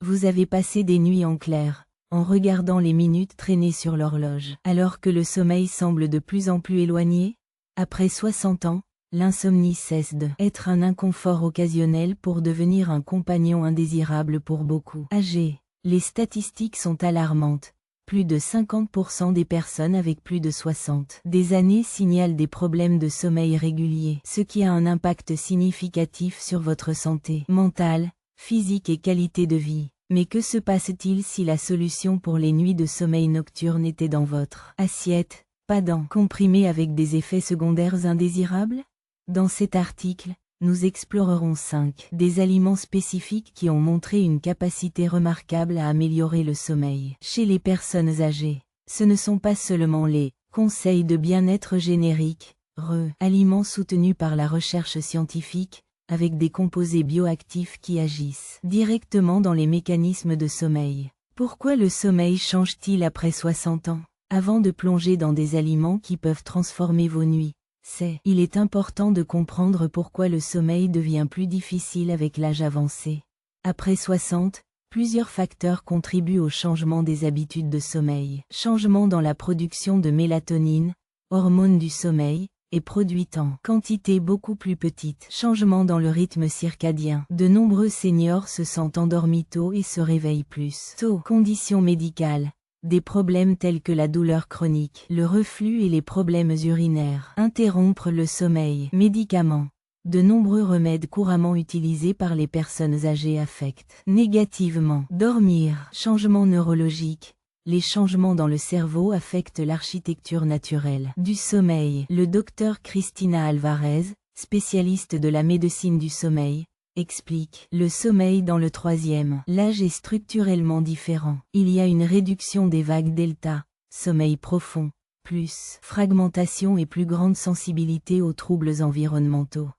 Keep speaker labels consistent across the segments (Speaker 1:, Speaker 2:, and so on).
Speaker 1: Vous avez passé des nuits en clair, en regardant les minutes traîner sur l'horloge, alors que le sommeil semble de plus en plus éloigné? Après 60 ans, l'insomnie cesse d'être un inconfort occasionnel pour devenir un compagnon indésirable pour beaucoup. Âgés, les statistiques sont alarmantes. Plus de 50% des personnes avec plus de 60 des années signalent des problèmes de sommeil réguliers, ce qui a un impact significatif sur votre santé mentale, physique et qualité de vie. Mais que se passe-t-il si la solution pour les nuits de sommeil nocturne était dans votre assiette, pas dans comprimés avec des effets secondaires indésirables? Dans cet article, nous explorerons 5 des aliments spécifiques qui ont montré une capacité remarquable à améliorer le sommeil chez les personnes âgées. Ce ne sont pas seulement les conseils de bien-être génériques, aliments soutenus par la recherche scientifique, avec des composés bioactifs qui agissent directement dans les mécanismes de sommeil. Pourquoi le sommeil change-t-il après 60 ans? Avant de plonger dans des aliments qui peuvent transformer vos nuits, il est important de comprendre pourquoi le sommeil devient plus difficile avec l'âge avancé. Après 60, plusieurs facteurs contribuent au changement des habitudes de sommeil. Changement dans la production de mélatonine, hormone du sommeil, et produite en quantité beaucoup plus petite. Changement dans le rythme circadien. De nombreux seniors se sentent endormis tôt et se réveillent plus tôt. Conditions médicales. Des problèmes tels que la douleur chronique, le reflux et les problèmes urinaires. Interrompre le sommeil. Médicaments. De nombreux remèdes couramment utilisés par les personnes âgées affectent négativement. Dormir. Changement neurologique. Les changements dans le cerveau affectent l'architecture naturelle du sommeil. Le docteur Cristina Alvarez, spécialiste de la médecine du sommeil, explique: le sommeil dans le troisième l'âge est structurellement différent. Il y a une réduction des vagues delta, sommeil profond, plus fragmentation et plus grande sensibilité aux troubles environnementaux.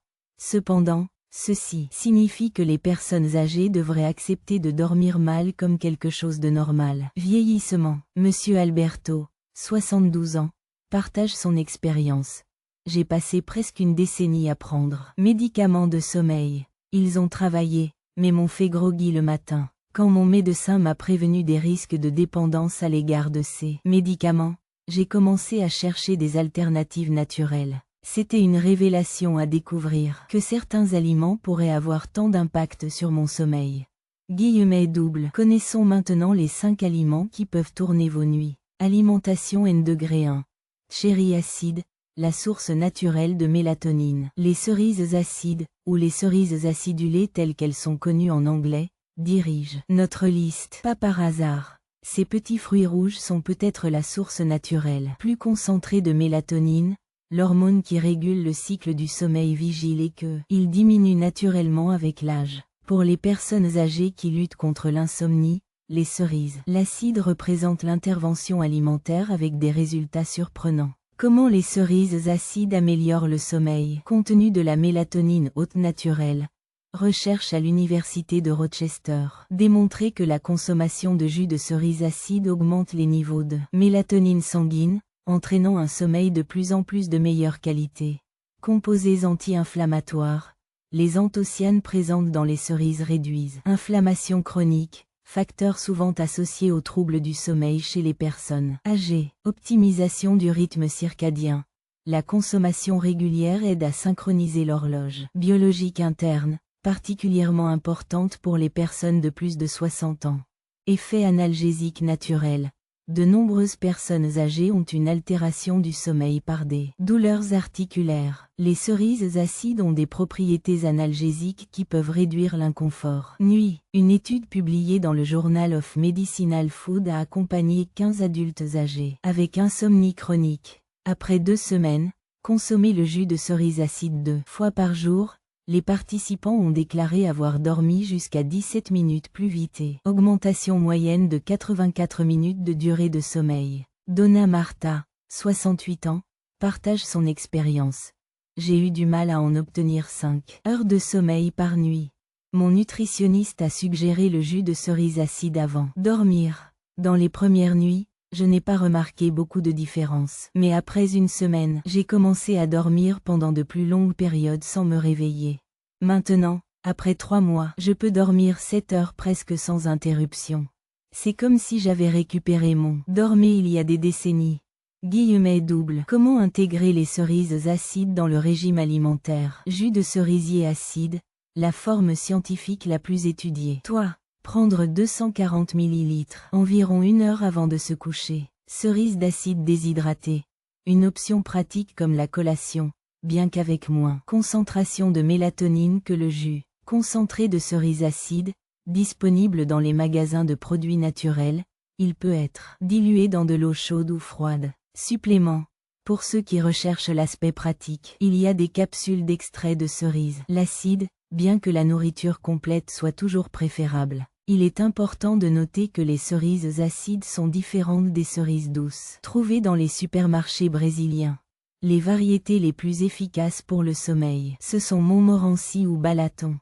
Speaker 1: Cependant, ceci signifie que les personnes âgées devraient accepter de dormir mal comme quelque chose de normal. Vieillissement. Monsieur Alberto, 72 ans, partage son expérience. J'ai passé presque une décennie à prendre médicaments de sommeil. Ils ont travaillé, mais m'ont fait groggy le matin. Quand mon médecin m'a prévenu des risques de dépendance à l'égard de ces médicaments, j'ai commencé à chercher des alternatives naturelles. C'était une révélation à découvrir que certains aliments pourraient avoir tant d'impact sur mon sommeil. Guillemets double. Connaissons maintenant les 5 aliments qui peuvent tourner vos nuits. Alimentation N-1. Cherry acide, la source naturelle de mélatonine. Les cerises acides, ou les cerises acidulées telles qu'elles sont connues en anglais, dirigent notre liste. Pas par hasard. Ces petits fruits rouges sont peut-être la source naturelle plus concentrée de mélatonine, l'hormone qui régule le cycle du sommeil vigile et que il diminue naturellement avec l'âge. Pour les personnes âgées qui luttent contre l'insomnie, les cerises. L'acide représente l'intervention alimentaire avec des résultats surprenants. Comment les cerises acides améliorent le sommeil? Contenu de la mélatonine haute naturelle. Recherche à l'université de Rochester. Démontré que la consommation de jus de cerises acides augmente les niveaux de mélatonine sanguine, entraînant un sommeil de plus en plus de meilleure qualité. Composés anti-inflammatoires. Les anthocyanes présentes dans les cerises réduisent inflammation chronique, facteur souvent associé aux troubles du sommeil chez les personnes âgées. Optimisation du rythme circadien. La consommation régulière aide à synchroniser l'horloge biologique interne, particulièrement importante pour les personnes de plus de 60 ans. Effet analgésique naturel. De nombreuses personnes âgées ont une altération du sommeil par des douleurs articulaires. Les cerises acides ont des propriétés analgésiques qui peuvent réduire l'inconfort. Nuit. Une étude publiée dans le Journal of Medicinal Food a accompagné 15 adultes âgés avec insomnie chronique. Après 2 semaines, consommer le jus de cerise acide 2 fois par jour, les participants ont déclaré avoir dormi jusqu'à 17 minutes plus vite et augmentation moyenne de 84 minutes de durée de sommeil. Donna Marta, 68 ans, partage son expérience. J'ai eu du mal à en obtenir 5 heures de sommeil par nuit. Mon nutritionniste a suggéré le jus de cerise acide avant dormir. Dans les premières nuits, je n'ai pas remarqué beaucoup de différence. Mais après une semaine, j'ai commencé à dormir pendant de plus longues périodes sans me réveiller. Maintenant, Après 3 mois, je peux dormir 7 heures presque sans interruption. C'est comme si j'avais récupéré mon dormé il y a des décennies. Guillemets double. Comment intégrer les cerises acides dans le régime alimentaire? Jus de cerisier acide, la forme scientifique la plus étudiée. Toi, prendre 240 ml, environ 1 heure avant de se coucher. Cerise d'acide déshydraté. Une option pratique comme la collation, bien qu'avec moins concentration de mélatonine que le jus concentré de cerise acide, disponible dans les magasins de produits naturels. Il peut être dilué dans de l'eau chaude ou froide. Supplément. Pour ceux qui recherchent l'aspect pratique, il y a des capsules d'extrait de cerise. L'acide, bien que la nourriture complète soit toujours préférable, il est important de noter que les cerises acides sont différentes des cerises douces trouvées dans les supermarchés brésiliens. Les variétés les plus efficaces pour le sommeil, ce sont Montmorency ou Balaton.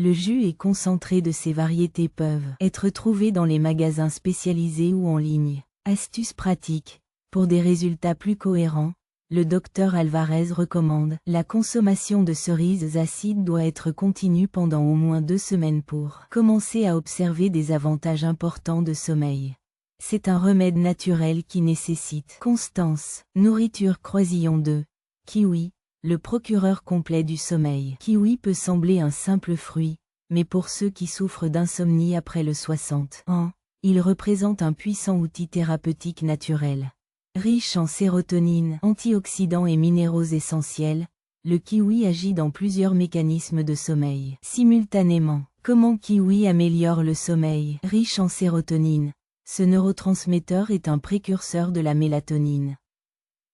Speaker 1: Le jus et concentré de ces variétés peuvent être trouvés dans les magasins spécialisés ou en ligne. Astuce pratique. Pour des résultats plus cohérents, le docteur Alvarez recommande la consommation de cerises acides doit être continue pendant au moins 2 semaines pour commencer à observer des avantages importants de sommeil. C'est un remède naturel qui nécessite constance. Nourriture croisillon 2. Kiwi. Le procureur complet du sommeil. Kiwi peut sembler un simple fruit, mais pour ceux qui souffrent d'insomnie après le 60 ans, il représente un puissant outil thérapeutique naturel. Riche en sérotonine, antioxydants et minéraux essentiels, le kiwi agit dans plusieurs mécanismes de sommeil. Simultanément, comment kiwi améliore le sommeil? Riche en sérotonine, ce neurotransmetteur est un précurseur de la mélatonine.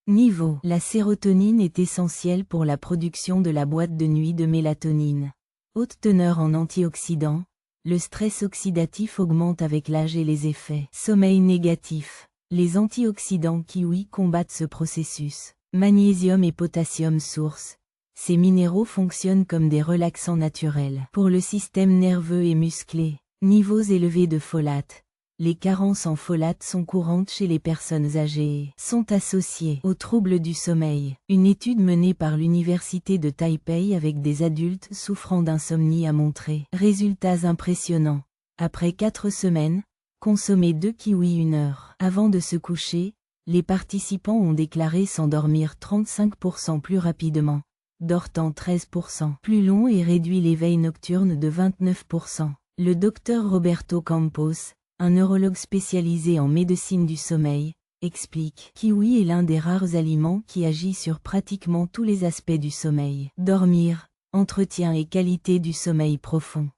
Speaker 1: Niveau. La sérotonine est essentielle pour la production de la boîte de nuit de mélatonine. Haute teneur en antioxydants, le stress oxydatif augmente avec l'âge et les effets. Sommeil négatif. Les antioxydants kiwi combattent ce processus. Magnésium et potassium source. Ces minéraux fonctionnent comme des relaxants naturels. Pour le système nerveux et musclé. Niveaux élevés de folate. Les carences en folate sont courantes chez les personnes âgées et sont associées aux troubles du sommeil. Une étude menée par l'université de Taipei avec des adultes souffrant d'insomnie a montré résultats impressionnants. Après 4 semaines, consommer 2 kiwis 1 heure avant de se coucher, les participants ont déclaré s'endormir 35% plus rapidement, dortant 13% plus long et réduit l'éveil nocturne de 29%. Le docteur Roberto Campos, un neurologue spécialisé en médecine du sommeil, explique. Kiwi est l'un des rares aliments qui agit sur pratiquement tous les aspects du sommeil. Dormir, entretien et qualité du sommeil profond.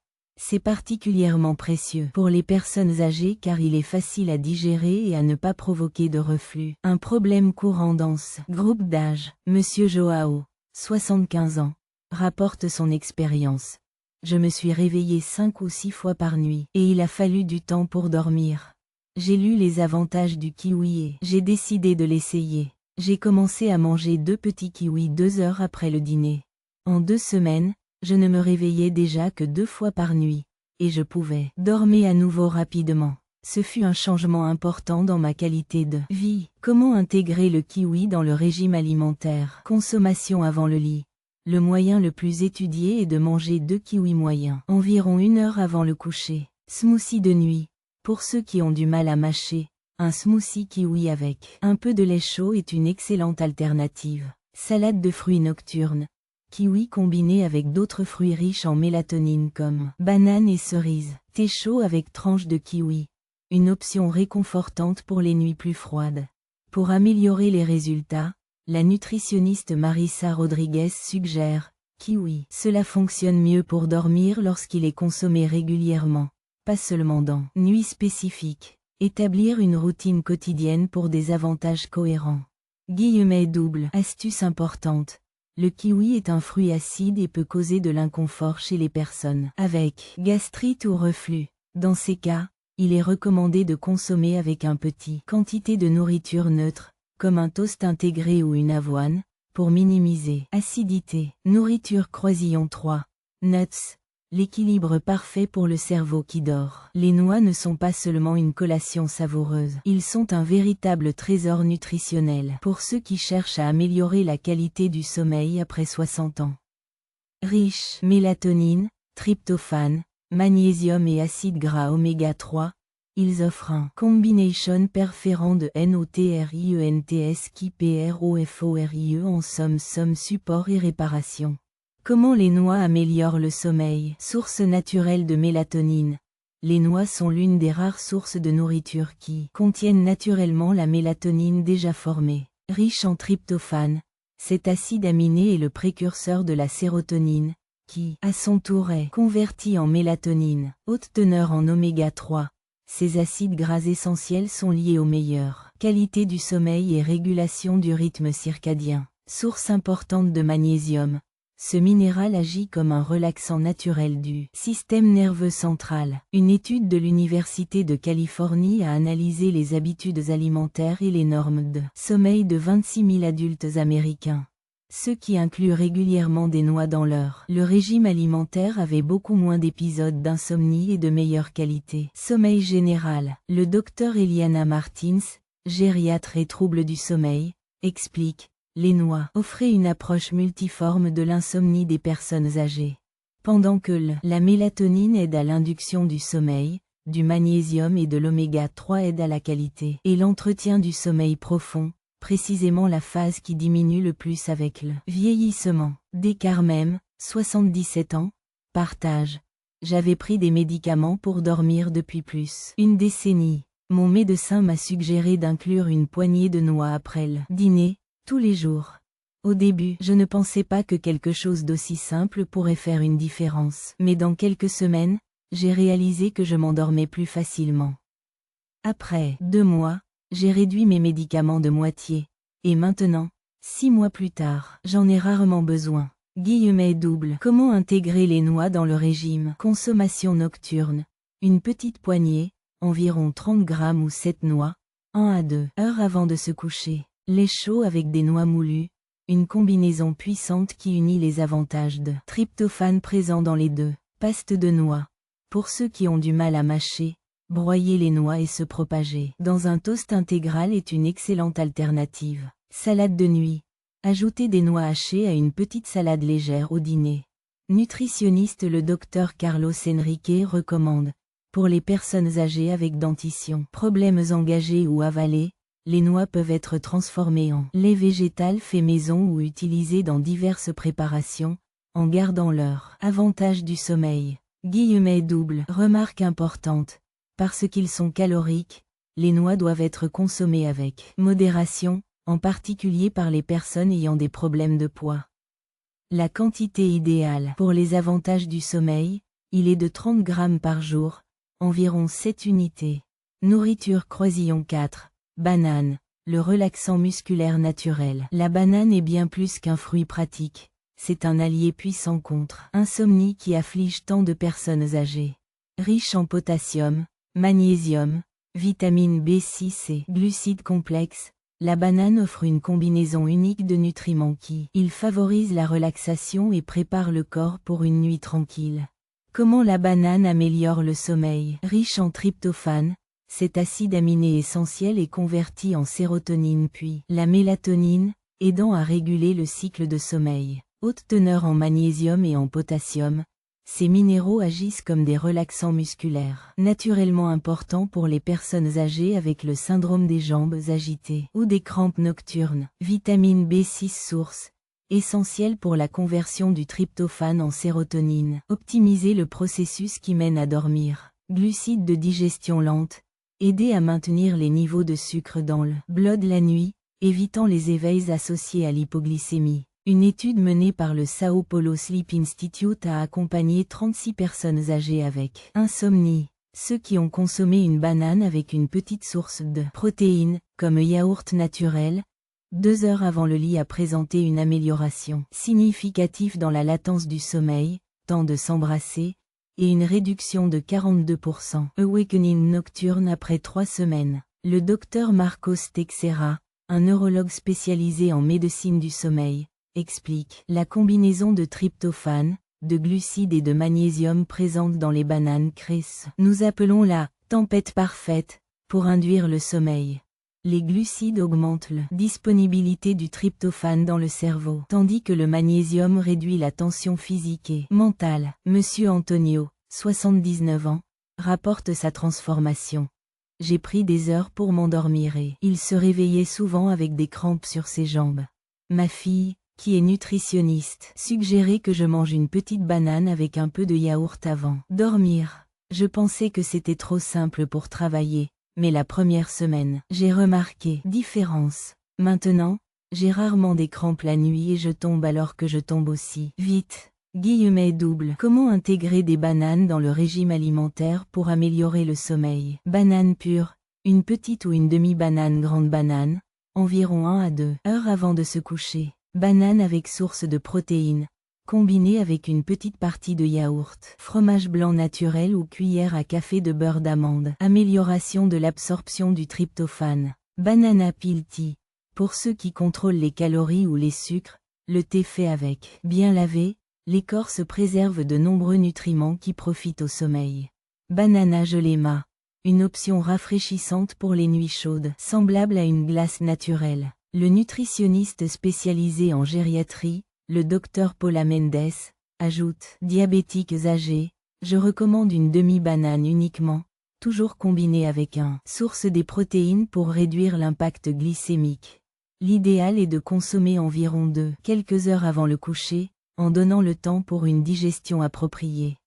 Speaker 1: C'est particulièrement précieux pour les personnes âgées car il est facile à digérer et à ne pas provoquer de reflux. Un problème courant dans ce groupe d'âge. Monsieur Joao, 75 ans, rapporte son expérience. Je me suis réveillé 5 ou 6 fois par nuit, et il a fallu du temps pour dormir. J'ai lu les avantages du kiwi et j'ai décidé de l'essayer. J'ai commencé à manger 2 petits kiwis 2 heures après le dîner. En 2 semaines, je ne me réveillais déjà que 2 fois par nuit, et je pouvais dormir à nouveau rapidement. Ce fut un changement important dans ma qualité de vie. Comment intégrer le kiwi dans le régime alimentaire? Consommation avant le lit. Le moyen le plus étudié est de manger 2 kiwis moyens, environ 1 heure avant le coucher. Smoothie de nuit. Pour ceux qui ont du mal à mâcher, un smoothie kiwi avec un peu de lait chaud est une excellente alternative. Salade de fruits nocturne. Kiwi combiné avec d'autres fruits riches en mélatonine comme bananes et cerises. Thé chaud avec tranches de kiwi. Une option réconfortante pour les nuits plus froides. Pour améliorer les résultats, la nutritionniste Marissa Rodriguez suggère kiwi. Cela fonctionne mieux pour dormir lorsqu'il est consommé régulièrement, pas seulement dans nuit spécifique. Établir une routine quotidienne pour des avantages cohérents. Guillemets double. Astuce importante. Le kiwi est un fruit acide et peut causer de l'inconfort chez les personnes avec gastrite ou reflux. Dans ces cas, il est recommandé de consommer avec une petite quantité de nourriture neutre, comme un toast intégré ou une avoine, pour minimiser acidité. Nourriture croisillon 3. Nuts. L'équilibre parfait pour le cerveau qui dort. Les noix ne sont pas seulement une collation savoureuse, ils sont un véritable trésor nutritionnel pour ceux qui cherchent à améliorer la qualité du sommeil après 60 ans. Riche mélatonine, tryptophane, magnésium et acides gras oméga 3, ils offrent un combination perférant de NOTRIENTS qui PROFORIE en somme support et réparation. Comment les noix améliorent le sommeil? Source naturelle de mélatonine. Les noix sont l'une des rares sources de nourriture qui contiennent naturellement la mélatonine déjà formée. Riche en tryptophane, cet acide aminé est le précurseur de la sérotonine, qui, à son tour est convertie en mélatonine, haute teneur en oméga 3. Ces acides gras essentiels sont liés aux meilleures qualités du sommeil et régulation du rythme circadien. Source importante de magnésium. Ce minéral agit comme un relaxant naturel du système nerveux central. Une étude de l'Université de Californie a analysé les habitudes alimentaires et les normes de sommeil de 26 000 adultes américains. Ceux qui incluent régulièrement des noix dans le régime alimentaire avaient beaucoup moins d'épisodes d'insomnie et de meilleure qualité. Sommeil général. Le docteur Eliana Martins, gériatre et troubles du sommeil, explique: les noix offraient une approche multiforme de l'insomnie des personnes âgées. Pendant que la mélatonine aide à l'induction du sommeil, du magnésium et de l'oméga 3 aident à la qualité et l'entretien du sommeil profond, précisément la phase qui diminue le plus avec le vieillissement. Descartes même, 77 ans, partage: j'avais pris des médicaments pour dormir depuis plus d'une décennie. Mon médecin m'a suggéré d'inclure une poignée de noix après le dîner, tous les jours. Au début, je ne pensais pas que quelque chose d'aussi simple pourrait faire une différence. Mais dans quelques semaines, j'ai réalisé que je m'endormais plus facilement. Après 2 mois, j'ai réduit mes médicaments de moitié. Et maintenant, 6 mois plus tard, j'en ai rarement besoin. Double. Comment intégrer les noix dans le régime? Consommation nocturne. Une petite poignée, environ 30 grammes ou 7 noix, 1 à 2 heures avant de se coucher. Lait chaud avec des noix moulues. Une combinaison puissante qui unit les avantages de tryptophane présents dans les deux. Paste de noix. Pour ceux qui ont du mal à mâcher, broyer les noix et se propager dans un toast intégral est une excellente alternative. Salade de nuit. Ajouter des noix hachées à une petite salade légère au dîner. Nutritionniste le docteur Carlos Enrique recommande: pour les personnes âgées avec dentition, problèmes engagés ou avalés, les noix peuvent être transformées en lait végétal fait maison ou utilisées dans diverses préparations, en gardant leur avantage du sommeil. Double. Remarque importante. Parce qu'ils sont caloriques, les noix doivent être consommées avec modération, en particulier par les personnes ayant des problèmes de poids. La quantité idéale pour les avantages du sommeil, il est de 30 grammes par jour, environ 7 unités. Nourriture Croisillon 4. Banane, le relaxant musculaire naturel. La banane est bien plus qu'un fruit pratique, c'est un allié puissant contre insomnie qui afflige tant de personnes âgées. Riche en potassium, magnésium, vitamine B6 et glucides complexes, la banane offre une combinaison unique de nutriments qui favorise la relaxation et prépare le corps pour une nuit tranquille. Comment la banane améliore le sommeil? Riche en tryptophane, cet acide aminé essentiel est converti en sérotonine puis la mélatonine, aidant à réguler le cycle de sommeil. Haute teneur en magnésium et en potassium, ces minéraux agissent comme des relaxants musculaires, naturellement importants pour les personnes âgées avec le syndrome des jambes agitées ou des crampes nocturnes. Vitamine B6 source, essentielle pour la conversion du tryptophane en sérotonine. Optimiser le processus qui mène à dormir. Glucides de digestion lente, aider à maintenir les niveaux de sucre dans le blood la nuit, évitant les éveils associés à l'hypoglycémie. Une étude menée par le Sao Paulo Sleep Institute a accompagné 36 personnes âgées avec insomnie. Ceux qui ont consommé une banane avec une petite source de protéines, comme yaourt naturel, 2 heures avant le lit a présenté une amélioration significative dans la latence du sommeil, temps de s'embrasser, et une réduction de 42%. Awakening nocturne après 3 semaines. Le docteur Marcos Teixeira, un neurologue spécialisé en médecine du sommeil, explique la combinaison de tryptophane, de glucides et de magnésium présente dans les bananes crée ce nous appelons la tempête parfaite pour induire le sommeil. Les glucides augmentent la disponibilité du tryptophane dans le cerveau, tandis que le magnésium réduit la tension physique et mentale. Monsieur Antonio, 79 ans, rapporte sa transformation. J'ai pris des heures pour m'endormir et il se réveillait souvent avec des crampes sur ses jambes. Ma fille, qui est nutritionniste, suggérait que je mange une petite banane avec un peu de yaourt avant dormir. Je pensais que c'était trop simple pour travailler. Mais la première semaine, j'ai remarqué différence. Maintenant, j'ai rarement des crampes la nuit et je tombe alors que je tombe aussi vite. Double. Comment intégrer des bananes dans le régime alimentaire pour améliorer le sommeil? Banane pure, une petite ou une demi-banane grande banane, environ 1 à 2 heures avant de se coucher. Banane avec source de protéines, combinée avec une petite partie de yaourt, fromage blanc naturel ou cuillère à café de beurre d'amande. Amélioration de l'absorption du tryptophane. Banana peel tea. Pour ceux qui contrôlent les calories ou les sucres, le thé fait avec. Bien lavé, l'écorce préserve de nombreux nutriments qui profitent au sommeil. Banana gelema. Une option rafraîchissante pour les nuits chaudes, semblable à une glace naturelle. Le nutritionniste spécialisé en gériatrie, le docteur Paula Mendes, ajoute « Diabétiques âgés, je recommande une demi-banane uniquement, toujours combinée avec un source des protéines pour réduire l'impact glycémique. L'idéal est de consommer environ quelques heures avant le coucher, en donnant le temps pour une digestion appropriée. »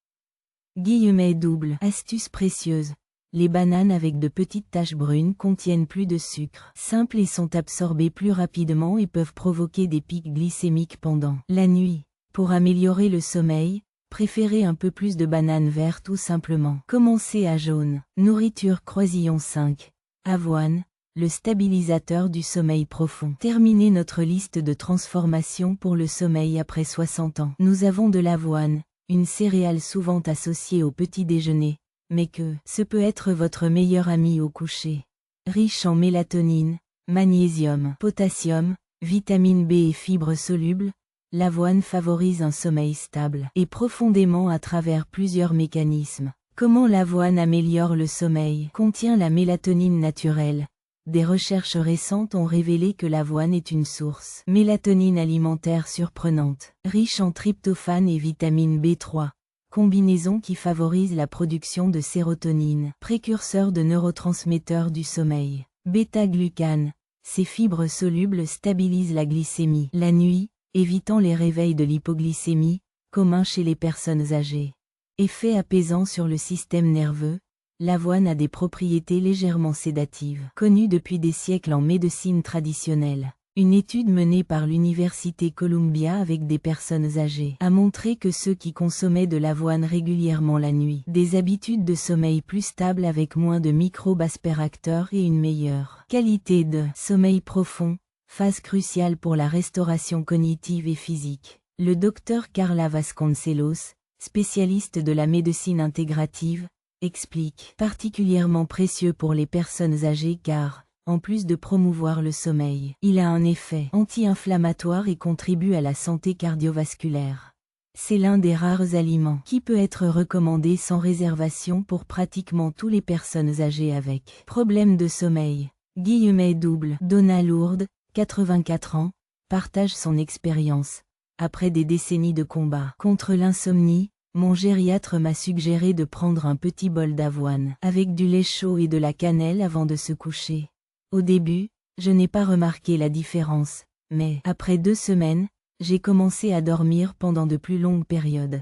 Speaker 1: Double. Astuce précieuse. Les bananes avec de petites taches brunes contiennent plus de sucre, simples et sont absorbées plus rapidement et peuvent provoquer des pics glycémiques pendant la nuit. Pour améliorer le sommeil, préférez un peu plus de bananes vertes ou simplement commencez à jaune. Nourriture Croisillon 5. Avoine, le stabilisateur du sommeil profond. Terminez notre liste de transformations pour le sommeil après 60 ans. Nous avons de l'avoine, une céréale souvent associée au petit déjeuner, mais que ce peut être votre meilleur ami au coucher. Riche en mélatonine, magnésium, potassium, vitamine B et fibres solubles, l'avoine favorise un sommeil stable et profondément à travers plusieurs mécanismes. Comment l'avoine améliore le sommeil? Contient la mélatonine naturelle. Des recherches récentes ont révélé que l'avoine est une source mélatonine alimentaire surprenante, riche en tryptophane et vitamine B3. Combinaison qui favorise la production de sérotonine, précurseur de neurotransmetteurs du sommeil. Bêta-glucane. Ces fibres solubles stabilisent la glycémie la nuit, évitant les réveils de l'hypoglycémie, commun chez les personnes âgées. Effet apaisant sur le système nerveux. L'avoine a des propriétés légèrement sédatives, connues depuis des siècles en médecine traditionnelle. Une étude menée par l'Université Columbia avec des personnes âgées a montré que ceux qui consommaient de l'avoine régulièrement la nuit, des habitudes de sommeil plus stables avec moins de microbes aspirateurs et une meilleure qualité de sommeil profond, phase cruciale pour la restauration cognitive et physique. Le docteur Carla Vasconcelos, spécialiste de la médecine intégrative, explique particulièrement précieux pour les personnes âgées car, en plus de promouvoir le sommeil, il a un effet anti-inflammatoire et contribue à la santé cardiovasculaire. C'est l'un des rares aliments qui peut être recommandé sans réservation pour pratiquement toutes les personnes âgées avec problèmes de sommeil. Double. Donna Lourdes, 84 ans, partage son expérience. Après des décennies de combat contre l'insomnie, mon gériatre m'a suggéré de prendre un petit bol d'avoine avec du lait chaud et de la cannelle avant de se coucher. Au début, je n'ai pas remarqué la différence, mais après 2 semaines, j'ai commencé à dormir pendant de plus longues périodes.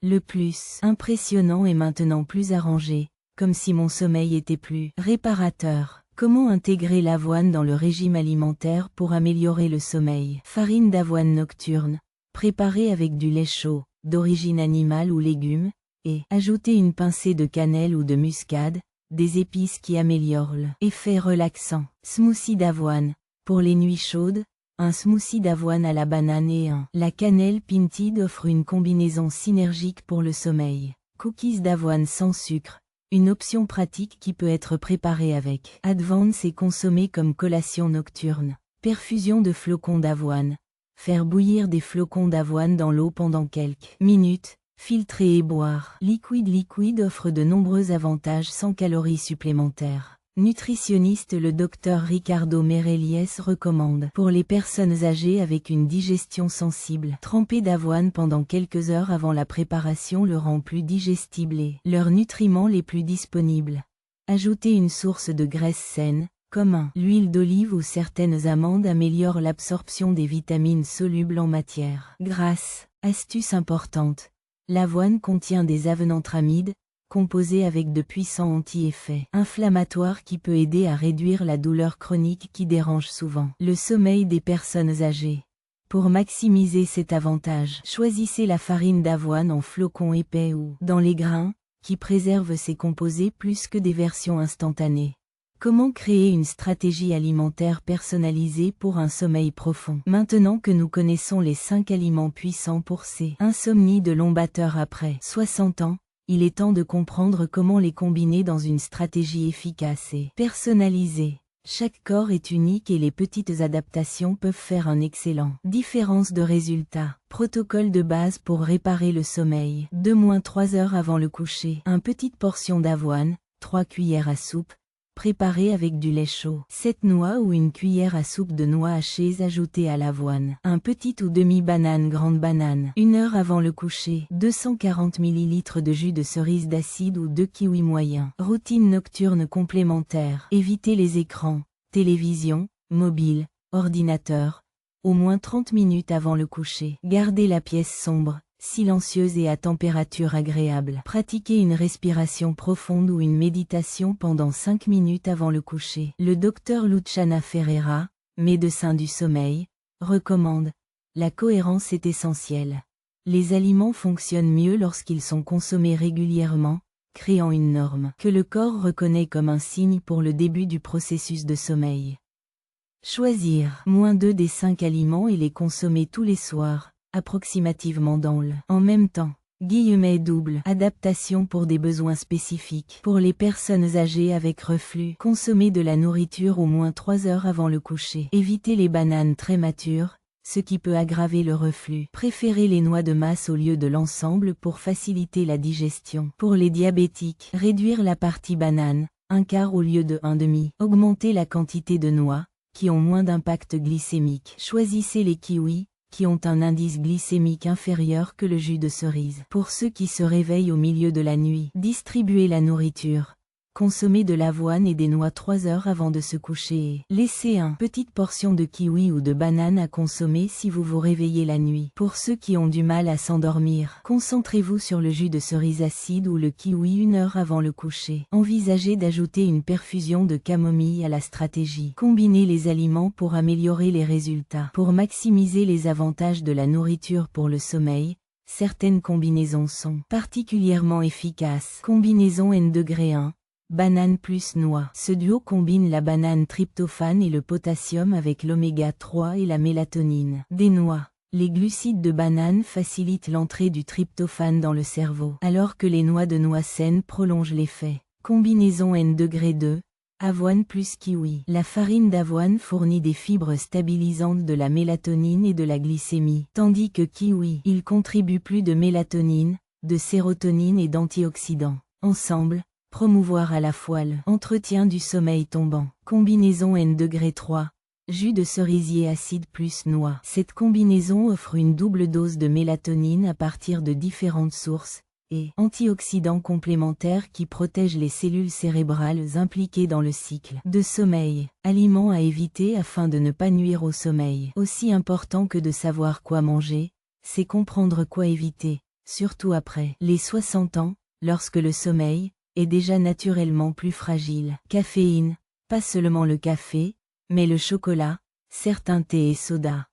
Speaker 1: Le plus impressionnant est maintenant plus arrangé, comme si mon sommeil était plus réparateur. Comment intégrer l'avoine dans le régime alimentaire pour améliorer le sommeil? Farine d'avoine nocturne, préparée avec du lait chaud, d'origine animale ou légumes, et ajouter une pincée de cannelle ou de muscade, des épices qui améliorent l'effet relaxant. Smoothie d'avoine. Pour les nuits chaudes, un smoothie d'avoine à la banane et la cannelle pinted offre une combinaison synergique pour le sommeil. Cookies d'avoine sans sucre. Une option pratique qui peut être préparée avec Advance et consommée comme collation nocturne. Perfusion de flocons d'avoine. Faire bouillir des flocons d'avoine dans l'eau pendant quelques minutes. Filtrer et boire. Liquid offre de nombreux avantages sans calories supplémentaires. Nutritionniste. Le docteur Ricardo Meirelles recommande pour les personnes âgées avec une digestion sensible. Tremper d'avoine pendant quelques heures avant la préparation le rend plus digestible et leurs nutriments les plus disponibles. Ajouter une source de graisse saine, comme l'huile d'olive ou certaines amandes améliore l'absorption des vitamines solubles en matière grasse. Astuce importante. L'avoine contient des avenantramides, composés avec de puissants anti-effets inflammatoires qui peut aider à réduire la douleur chronique qui dérange souvent le sommeil des personnes âgées. Pour maximiser cet avantage, choisissez la farine d'avoine en flocons épais ou dans les grains, qui préserve ses composés plus que des versions instantanées. Comment créer une stratégie alimentaire personnalisée pour un sommeil profond? Maintenant que nous connaissons les 5 aliments puissants pour ces insomnies de longs batteurs après 60 ans, il est temps de comprendre comment les combiner dans une stratégie efficace et personnalisée. Chaque corps est unique et les petites adaptations peuvent faire un excellent différence de résultat. Protocole de base pour réparer le sommeil. 2-3 heures avant le coucher. Une petite portion d'avoine, 3 cuillères à soupe, préparée avec du lait chaud. 7 noix ou une cuillère à soupe de noix hachées ajoutées à l'avoine. Un petit ou demi-banane grande banane. 1 heure avant le coucher. 240 ml de jus de cerise d'acide ou de kiwi moyen. Routine nocturne complémentaire. Évitez les écrans, télévision, mobile, ordinateur, au moins 30 minutes avant le coucher. Gardez la pièce sombre, silencieuse et à température agréable. Pratiquez une respiration profonde ou une méditation pendant 5 minutes avant le coucher. Le docteur Luciana Ferreira, médecin du sommeil, recommande « La cohérence est essentielle. Les aliments fonctionnent mieux lorsqu'ils sont consommés régulièrement, créant une norme que le corps reconnaît comme un signe pour le début du processus de sommeil. » Choisir -2 des 5 aliments et les consommer tous les soirs, approximativement dans le en même temps. Double adaptation pour des besoins spécifiques. Pour les personnes âgées avec reflux, consommer de la nourriture au moins 3 heures avant le coucher. Évitez les bananes très matures, ce qui peut aggraver le reflux. Préférez les noix de masse au lieu de l'ensemble pour faciliter la digestion. Pour les diabétiques, réduire la partie banane, 1/4 au lieu de 1/2. Augmenter la quantité de noix, qui ont moins d'impact glycémique. Choisissez les kiwis, qui ont un indice glycémique inférieur que le jus de cerise. Pour ceux qui se réveillent au milieu de la nuit, distribuez la nourriture. Consommez de l'avoine et des noix 3 heures avant de se coucher et laissez une petite portion de kiwi ou de banane à consommer si vous vous réveillez la nuit. Pour ceux qui ont du mal à s'endormir, concentrez-vous sur le jus de cerise acide ou le kiwi 1 heure avant le coucher. Envisagez d'ajouter une perfusion de camomille à la stratégie. Combinez les aliments pour améliorer les résultats. Pour maximiser les avantages de la nourriture pour le sommeil, certaines combinaisons sont particulièrement efficaces. Combinaison N-1. Banane plus noix. Ce duo combine la banane tryptophane et le potassium avec l'oméga 3 et la mélatonine. Des noix. Les glucides de banane facilitent l'entrée du tryptophane dans le cerveau, alors que les noix de noix saines prolongent l'effet. Combinaison N-2. Avoine plus kiwi. La farine d'avoine fournit des fibres stabilisantes de la mélatonine et de la glycémie, tandis que kiwi, il contribue plus de mélatonine, de sérotonine et d'antioxydants. Ensemble, promouvoir à la fois l'entretien du sommeil tombant. Combinaison N-3. Jus de cerisier acide plus noix. Cette combinaison offre une double dose de mélatonine à partir de différentes sources, et antioxydants complémentaires qui protègent les cellules cérébrales impliquées dans le cycle de sommeil. Aliments à éviter afin de ne pas nuire au sommeil. Aussi important que de savoir quoi manger, c'est comprendre quoi éviter, surtout après les 60 ans, lorsque le sommeil est déjà naturellement plus fragile. Caféine, pas seulement le café, mais le chocolat, certains thés et sodas.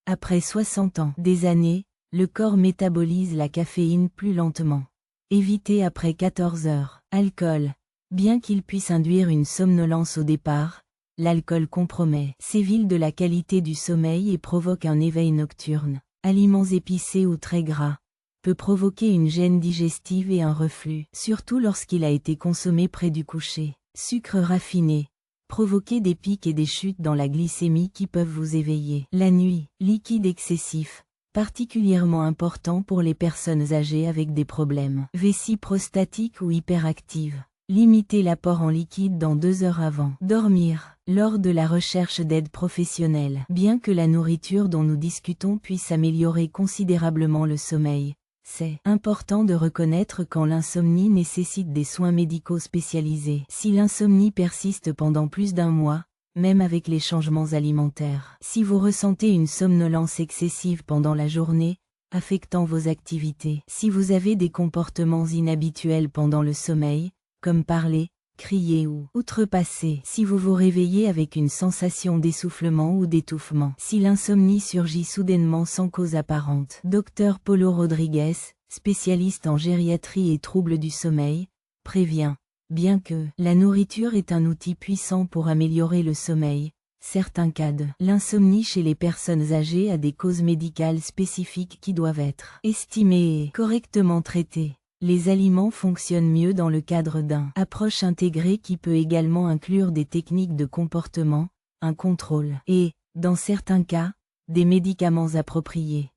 Speaker 1: Après 60 ans, des années, le corps métabolise la caféine plus lentement. Évitez après 14 heures. Alcool. Bien qu'il puisse induire une somnolence au départ, l'alcool compromet, séville de la qualité du sommeil et provoque un éveil nocturne. Aliments épicés ou très gras peut provoquer une gêne digestive et un reflux, surtout lorsqu'il a été consommé près du coucher. Sucre raffiné. Provoquer des pics et des chutes dans la glycémie qui peuvent vous éveiller. La nuit. Liquide excessif. Particulièrement important pour les personnes âgées avec des problèmes. Vessie prostatique ou hyperactive. Limitez l'apport en liquide dans 2 heures avant. Dormir. Lors de la recherche d'aide professionnelle. Bien que la nourriture dont nous discutons puisse améliorer considérablement le sommeil, c'est important de reconnaître quand l'insomnie nécessite des soins médicaux spécialisés. Si l'insomnie persiste pendant plus d'1 mois, même avec les changements alimentaires. Si vous ressentez une somnolence excessive pendant la journée, affectant vos activités. Si vous avez des comportements inhabituels pendant le sommeil, comme parler, crier ou outrepasser. Si vous vous réveillez avec une sensation d'essoufflement ou d'étouffement. Si l'insomnie surgit soudainement sans cause apparente. Dr Paulo Rodrigues, spécialiste en gériatrie et troubles du sommeil, prévient. Bien que la nourriture est un outil puissant pour améliorer le sommeil, certains cas de l'insomnie chez les personnes âgées a des causes médicales spécifiques qui doivent être estimées et correctement traitées. Les aliments fonctionnent mieux dans le cadre d'une approche intégrée qui peut également inclure des techniques de comportement, un contrôle et, dans certains cas, des médicaments appropriés.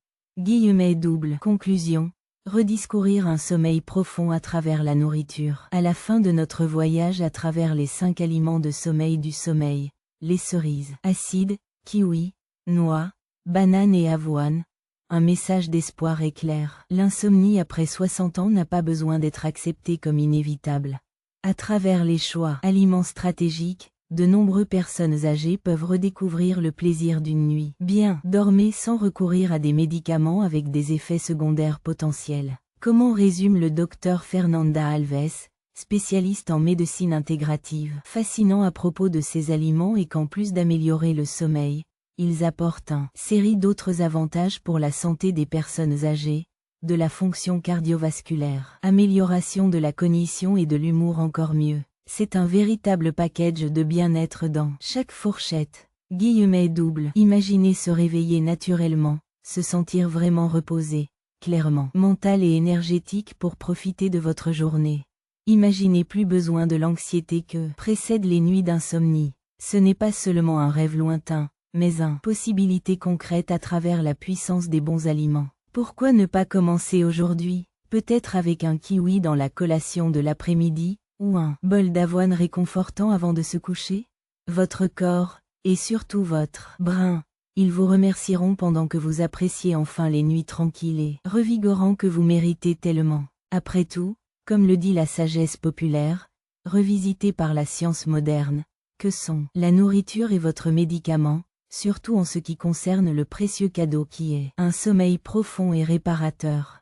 Speaker 1: Conclusion. Rediscourir un sommeil profond à travers la nourriture. À la fin de notre voyage à travers les 5 aliments de sommeil du sommeil, les cerises, acides, kiwi, noix, bananes et avoine, un message d'espoir est clair. L'insomnie après 60 ans n'a pas besoin d'être acceptée comme inévitable. À travers les choix aliments stratégiques, de nombreuses personnes âgées peuvent redécouvrir le plaisir d'une nuit bien dormie sans recourir à des médicaments avec des effets secondaires potentiels. Comment résume le docteur Fernanda Alves, spécialiste en médecine intégrative. Fascinant à propos de ces aliments est qu'en plus d'améliorer le sommeil, ils apportent une série d'autres avantages pour la santé des personnes âgées, de la fonction cardiovasculaire, amélioration de la cognition et de l'humour encore mieux. C'est un véritable package de bien-être dans chaque fourchette. Imaginez se réveiller naturellement, se sentir vraiment reposé, clairement, mental et énergétique pour profiter de votre journée. Imaginez plus besoin de l'anxiété que précède les nuits d'insomnie. Ce n'est pas seulement un rêve lointain, mais une possibilité concrète à travers la puissance des bons aliments. Pourquoi ne pas commencer aujourd'hui, peut-être avec un kiwi dans la collation de l'après-midi, ou un bol d'avoine réconfortant avant de se coucher? Votre corps, et surtout votre brin, ils vous remercieront pendant que vous appréciez enfin les nuits tranquilles et revigorantes que vous méritez tellement. Après tout, comme le dit la sagesse populaire, revisitée par la science moderne, que sont la nourriture et votre médicament, surtout en ce qui concerne le précieux cadeau qui est un sommeil profond et réparateur.